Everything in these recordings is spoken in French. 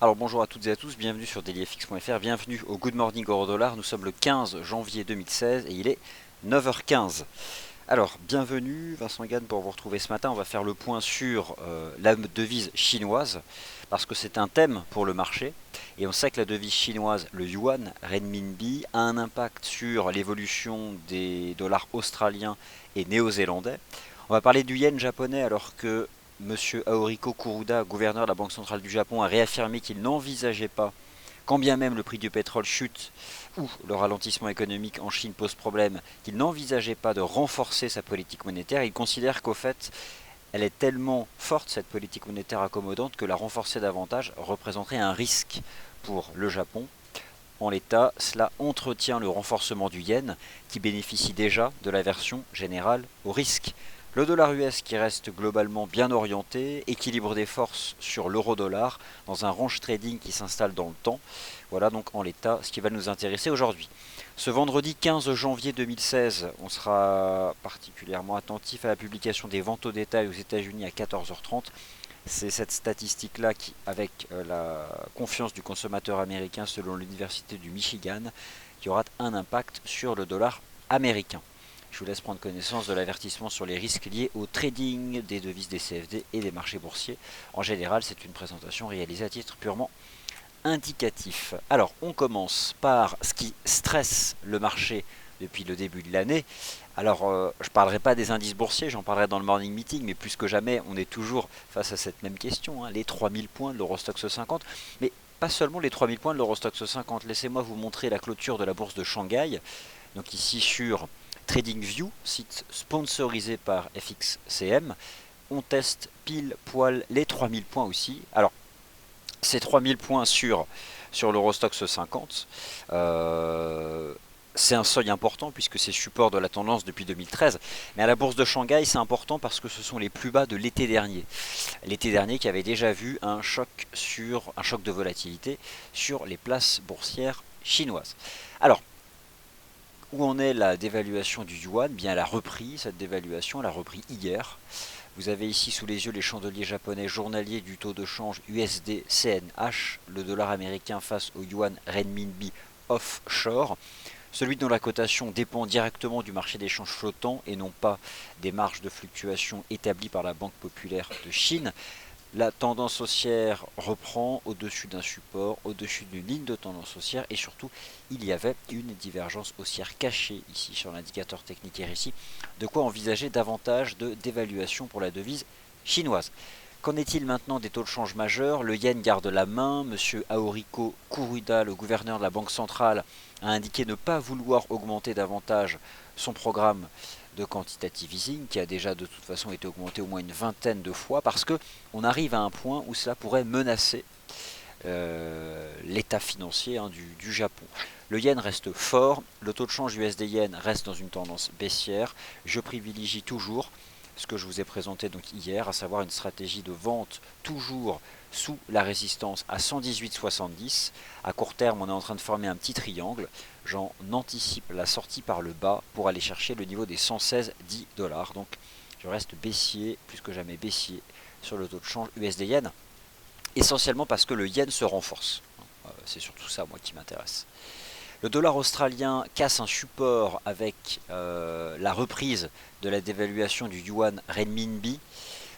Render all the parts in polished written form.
Alors bonjour à toutes et à tous, bienvenue sur dailyfx.fr, bienvenue au Good Morning Euro Dollar. Nous sommes le 15 janvier 2016 et il est 9h15. Alors bienvenue Vincent Gann pour vous retrouver ce matin. On va faire le point sur la devise chinoise parce que c'est un thème pour le marché et on sait que la devise chinoise, le yuan renminbi, a un impact sur l'évolution des dollars australiens et néo-zélandais. On va parler du yen japonais alors que Monsieur Aoriko Kuruda, gouverneur de la Banque centrale du Japon, a réaffirmé qu'il n'envisageait pas, quand bien même le prix du pétrole chute ou le ralentissement économique en Chine pose problème, qu'il n'envisageait pas de renforcer sa politique monétaire. Il considère qu'au fait, elle est tellement forte, cette politique monétaire accommodante, que la renforcer davantage représenterait un risque pour le Japon. En l'état, cela entretient le renforcement du yen, qui bénéficie déjà de l'aversion générale au risque. Le dollar US qui reste globalement bien orienté, équilibre des forces sur l'euro-dollar, dans un range trading qui s'installe dans le temps. Voilà donc en l'état ce qui va nous intéresser aujourd'hui. Ce vendredi 15 janvier 2016, on sera particulièrement attentif à la publication des ventes au détail aux États-Unis à 14h30. C'est cette statistique-là qui, avec la confiance du consommateur américain selon l'Université du Michigan, qui aura un impact sur le dollar américain. Je vous laisse prendre connaissance de l'avertissement sur les risques liés au trading des devises des CFD et des marchés boursiers. En général, c'est une présentation réalisée à titre purement indicatif. Alors, on commence par ce qui stresse le marché depuis le début de l'année. Alors, je ne parlerai pas des indices boursiers, j'en parlerai dans le morning meeting, mais plus que jamais, on est toujours face à cette même question, hein, les 3000 points de l'Eurostoxx 50. Mais pas seulement les 3000 points de l'Eurostoxx 50. Laissez-moi vous montrer la clôture de la bourse de Shanghai. Donc ici sur TradingView, site sponsorisé par FXCM, on teste pile poil les 3000 points aussi. Alors, ces 3000 points sur l'Eurostoxx 50, c'est un seuil important puisque c'est support de la tendance depuis 2013. Mais à la bourse de Shanghai, c'est important parce que ce sont les plus bas de l'été dernier. L'été dernier qui avait déjà vu un choc de volatilité sur les places boursières chinoises. Alors, où en est la dévaluation du yuan? Bien, elle a repris, cette dévaluation, elle a repris hier. Vous avez ici sous les yeux les chandeliers japonais journaliers du taux de change USD-CNH, le dollar américain face au yuan renminbi offshore, celui dont la cotation dépend directement du marché d'échange flottant et non pas des marges de fluctuation établies par la Banque populaire de Chine. La tendance haussière reprend au-dessus d'un support, au-dessus d'une ligne de tendance haussière et surtout il y avait une divergence haussière cachée ici sur l'indicateur technique RSI, de quoi envisager davantage de dévaluation pour la devise chinoise. Qu'en est-il maintenant des taux de change majeurs? Le yen garde la main, M. Aoriko Kuruda, le gouverneur de la Banque centrale, a indiqué ne pas vouloir augmenter davantage son programme de quantitative easing qui a déjà de toute façon été augmenté au moins une vingtaine de fois parce que on arrive à un point où cela pourrait menacer l'état financier du Japon. Le yen reste fort, le taux de change USD-yen reste dans une tendance baissière. Je privilégie toujours ce que je vous ai présenté donc hier, à savoir une stratégie de vente toujours sous la résistance à 118,70. À court terme, on est en train de former un petit triangle. J'en anticipe la sortie par le bas pour aller chercher le niveau des 116,10 $. Donc je reste baissier, plus que jamais baissier, sur le taux de change USD-yen, essentiellement parce que le yen se renforce. C'est surtout ça, moi, qui m'intéresse. Le dollar australien casse un support avec la reprise de la dévaluation du yuan renminbi.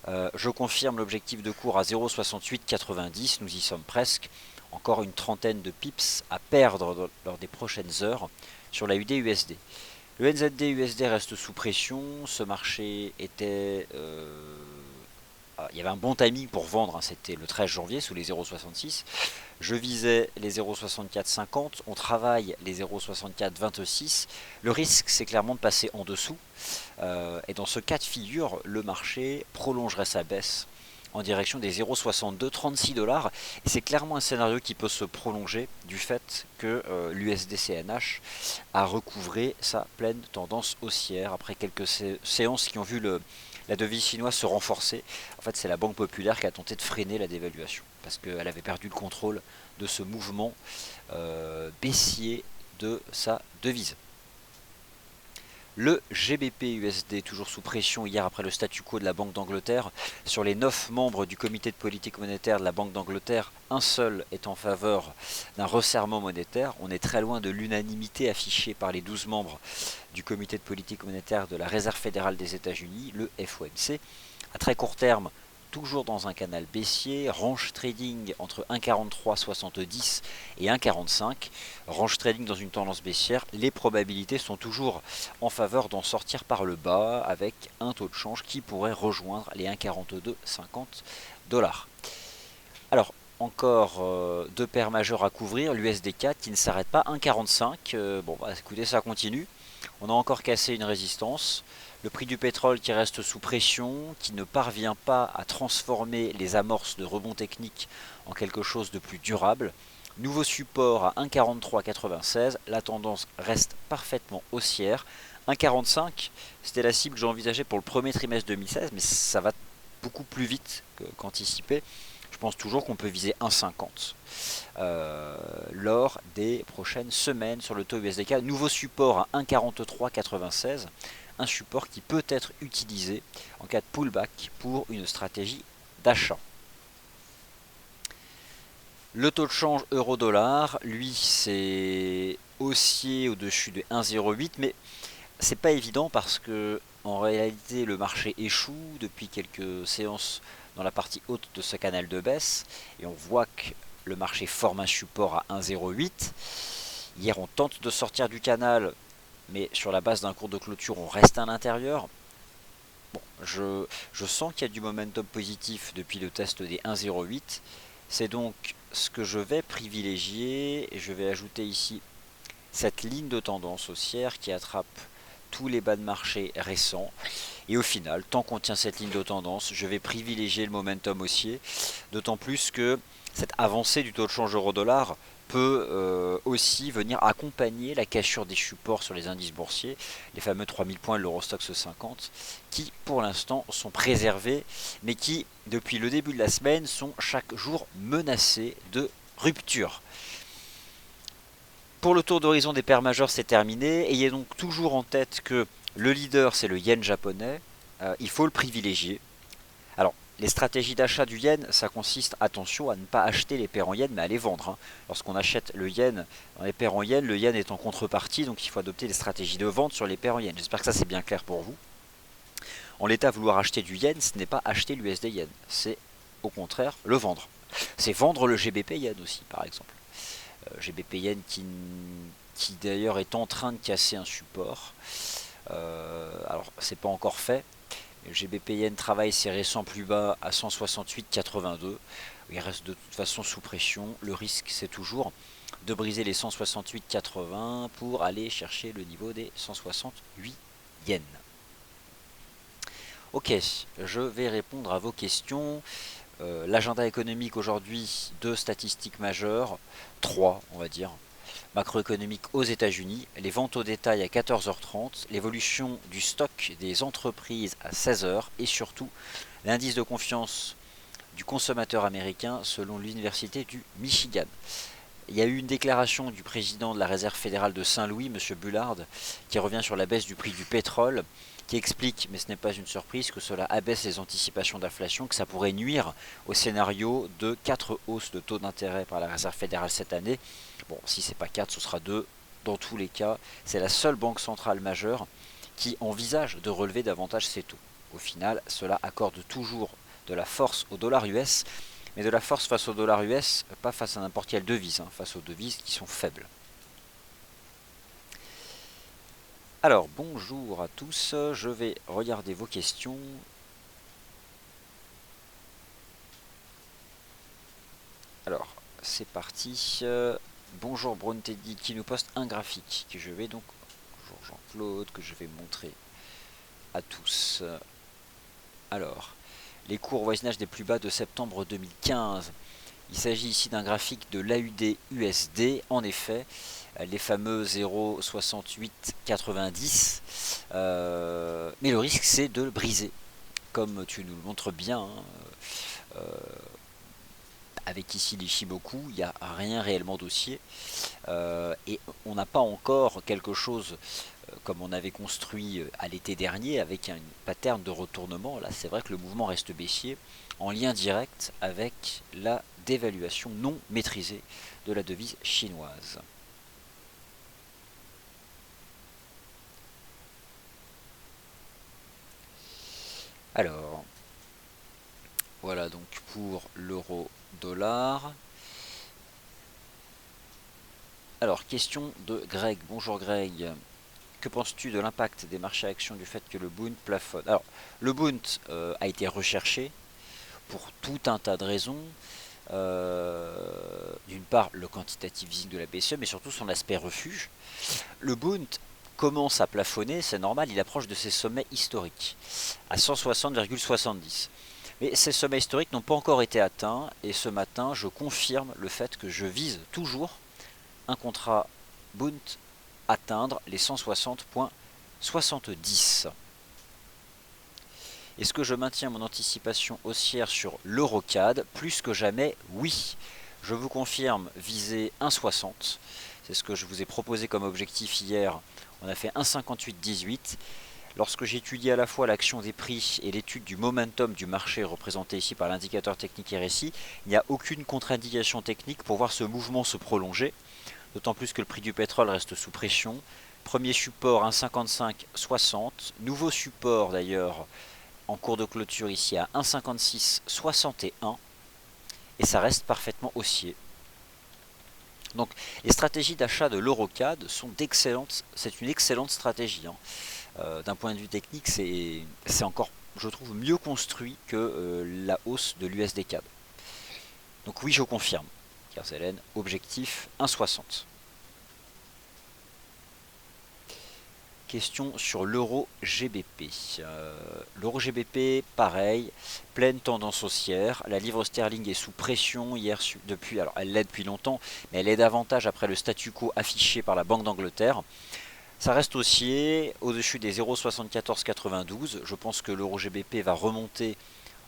Je confirme l'objectif de cours à 0,6890, nous y sommes presque. Encore une trentaine de pips à perdre lors des prochaines heures sur la UD-USD. Le NZD-USD reste sous pression, ce marché était... il y avait un bon timing pour vendre, hein, c'était le 13 janvier sous les 0,66. Je visais les 0,6450, on travaille les 0,6426. Le risque, c'est clairement de passer en dessous. Et dans ce cas de figure, le marché prolongerait sa baisse en direction des 0,6236 $. Et c'est clairement un scénario qui peut se prolonger du fait que l'USD-CNH a recouvré sa pleine tendance haussière après quelques séances qui ont vu la devise chinoise se renforcer. En fait, c'est la Banque populaire qui a tenté de freiner la dévaluation parce qu'elle avait perdu le contrôle de ce mouvement baissier de sa devise. Le GBP USD toujours sous pression hier après le statu quo de la Banque d'Angleterre. Sur les 9 membres du comité de politique monétaire de la Banque d'Angleterre, un seul est en faveur d'un resserrement monétaire. On est très loin de l'unanimité affichée par les 12 membres du comité de politique monétaire de la Réserve fédérale des États-Unis, le FOMC. À très court terme, toujours dans un canal baissier, range trading entre 1,4370 et 1,45. Range trading dans une tendance baissière, les probabilités sont toujours en faveur d'en sortir par le bas avec un taux de change qui pourrait rejoindre les 1,4250 $. Alors, encore deux paires majeures à couvrir, l'USD4 qui ne s'arrête pas, 1,45. Bon, bah, écoutez, ça continue. On a encore cassé une résistance. Le prix du pétrole qui reste sous pression, qui ne parvient pas à transformer les amorces de rebond technique en quelque chose de plus durable. Nouveau support à 1,4396, la tendance reste parfaitement haussière. 1,45, c'était la cible que j'envisageais pour le premier trimestre 2016, mais ça va beaucoup plus vite qu'anticipé. Je pense toujours qu'on peut viser 1,50 lors des prochaines semaines sur le taux USDK. Nouveau support à 1,4396, un support qui peut être utilisé en cas de pullback pour une stratégie d'achat. Le taux de change euro-dollar, lui, c'est haussier au-dessus de 1,08, mais c'est pas évident parce que en réalité le marché échoue depuis quelques séances dans la partie haute de ce canal de baisse et on voit que le marché forme un support à 1,08. Hier on tente de sortir du canal, mais sur la base d'un cours de clôture on reste à l'intérieur. Bon, je sens qu'il y a du momentum positif depuis le test des 1,08. C'est donc ce que je vais privilégier et je vais ajouter ici cette ligne de tendance haussière qui attrape tous les bas de marché récents. Et au final, tant qu'on tient cette ligne de tendance, je vais privilégier le momentum haussier, d'autant plus que cette avancée du taux de change euro-dollar peut aussi venir accompagner la cassure des supports sur les indices boursiers, les fameux 3000 points de l'Eurostoxx 50, qui pour l'instant sont préservés, mais qui, depuis le début de la semaine, sont chaque jour menacés de rupture. Pour le tour d'horizon des paires majeures, c'est terminé. Ayez donc toujours en tête que le leader, c'est le yen japonais. Il faut le privilégier. Alors, les stratégies d'achat du yen, ça consiste, attention, à ne pas acheter les paires en yen, mais à les vendre. Hein. Lorsqu'on achète le yen dans les paires en yen, le yen est en contrepartie, donc il faut adopter des stratégies de vente sur les paires en yen. J'espère que ça c'est bien clair pour vous. En l'état, vouloir acheter du yen, ce n'est pas acheter l'USD yen, c'est au contraire le vendre. C'est vendre le GBP yen aussi, par exemple. GBP Yen qui d'ailleurs est en train de casser un support. Alors c'est pas encore fait. GBP Yen travaille ses récents plus bas à 168,82. Il reste de toute façon sous pression. Le risque c'est toujours de briser les 168,80 pour aller chercher le niveau des 168 yens. Ok, je vais répondre à vos questions. L'agenda économique aujourd'hui, deux statistiques majeures, trois on va dire. Macroéconomique aux États-Unis, les ventes au détail à 14h30, l'évolution du stock des entreprises à 16h et surtout l'indice de confiance du consommateur américain selon l'université du Michigan. Il y a eu une déclaration du président de la Réserve fédérale de Saint-Louis, M. Bullard, qui revient sur la baisse du prix du pétrole, qui explique, mais ce n'est pas une surprise, que cela abaisse les anticipations d'inflation, que ça pourrait nuire au scénario de 4 hausses de taux d'intérêt par la Réserve fédérale cette année. Bon, si c'est pas 4, ce sera 2. Dans tous les cas, c'est la seule banque centrale majeure qui envisage de relever davantage ses taux. Au final, cela accorde toujours de la force au dollar US, mais de la force face au dollar US, pas face à n'importe quelle devise, face aux devises qui sont faibles. Alors, bonjour à tous, je vais regarder vos questions. Alors, c'est parti. Bonjour Brown Teddy qui nous poste un graphique que je vais donc, bonjour Jean-Claude, que je vais montrer à tous. Alors, les cours au voisinage des plus bas de septembre 2015. Il s'agit ici d'un graphique de l'AUD-USD. En effet, les fameux 0,6890. Mais le risque, c'est de le briser. Comme tu nous le montres bien, avec ici l'Ishimoku, il n'y a rien réellement d'haussier. Et on n'a pas encore quelque chose comme on avait construit à l'été dernier avec un pattern de retournement. Là, c'est vrai que le mouvement reste baissier en lien direct avec la dévaluation non maîtrisée de la devise chinoise. Alors, voilà donc pour l'euro-dollar. Alors, question de Greg. Bonjour Greg. Que penses-tu de l'impact des marchés actions du fait que le Bund plafonne? Alors, le Bund a été recherché pour tout un tas de raisons. D'une part, le quantitative easing de la BCE, mais surtout son aspect refuge. Le Bund commence à plafonner, c'est normal, il approche de ses sommets historiques, à 160,70. Mais ces sommets historiques n'ont pas encore été atteints, et ce matin, je confirme le fait que je vise toujours un contrat Bund atteindre les 160,70. Est-ce que je maintiens mon anticipation haussière sur l'Eurocad? Plus que jamais, oui. Je vous confirme viser 1,60. C'est ce que je vous ai proposé comme objectif hier. On a fait 1,5818. Lorsque j'étudie à la fois l'action des prix et l'étude du momentum du marché représenté ici par l'indicateur technique RSI, il n'y a aucune contre-indication technique pour voir ce mouvement se prolonger. D'autant plus que le prix du pétrole reste sous pression. Premier support 1,5560. Nouveau support d'ailleurs en cours de clôture ici à 1,5661 et ça reste parfaitement haussier. Donc les stratégies d'achat de l'Eurocad sont d'excellentes, c'est une excellente stratégie. D'un point de vue technique, c'est encore, je trouve, mieux construit que la hausse de l'USD-CAD. Donc oui, je confirme. Kerzelen, objectif 1,60. Question sur l'euro GBP. L'euro GBP, pareil, pleine tendance haussière. La livre sterling est sous pression hier depuis, alors elle l'est depuis longtemps, mais elle est davantage après le statu quo affiché par la Banque d'Angleterre. Ça reste haussier, au-dessus des 0,7492. Je pense que l'euro GBP va remonter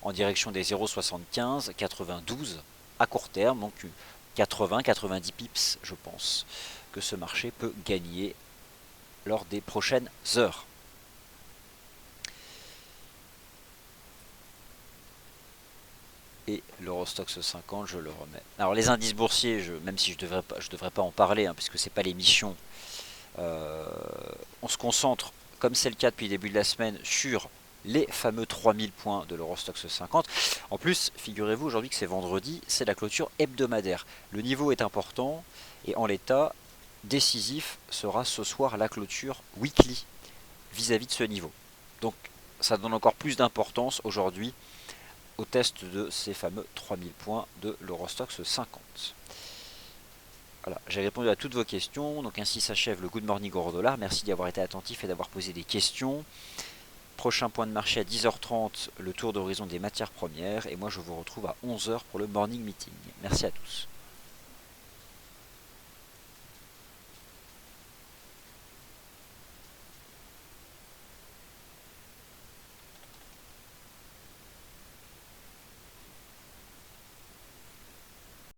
en direction des 0,7592 à court terme, donc 80-90 pips, je pense que ce marché peut gagner lors des prochaines heures. Et l'Eurostoxx 50, je le remets. Alors les indices boursiers, même si je devrais pas en parler, puisque c'est pas l'émission, on se concentre, comme c'est le cas depuis le début de la semaine, sur les fameux 3000 points de l'Eurostoxx 50. En plus, figurez-vous aujourd'hui que c'est vendredi, c'est la clôture hebdomadaire. Le niveau est important, et en l'état, décisif sera ce soir la clôture weekly vis-à-vis de ce niveau. Donc ça donne encore plus d'importance aujourd'hui au test de ces fameux 3000 points de l'Eurostoxx 50. Voilà, j'ai répondu à toutes vos questions, donc ainsi s'achève le Good Morning Euro Dollar. Merci d'y avoir été attentif et d'avoir posé des questions. Prochain point de marché à 10h30, le tour d'horizon des matières premières, et moi je vous retrouve à 11h pour le Morning Meeting. Merci à tous.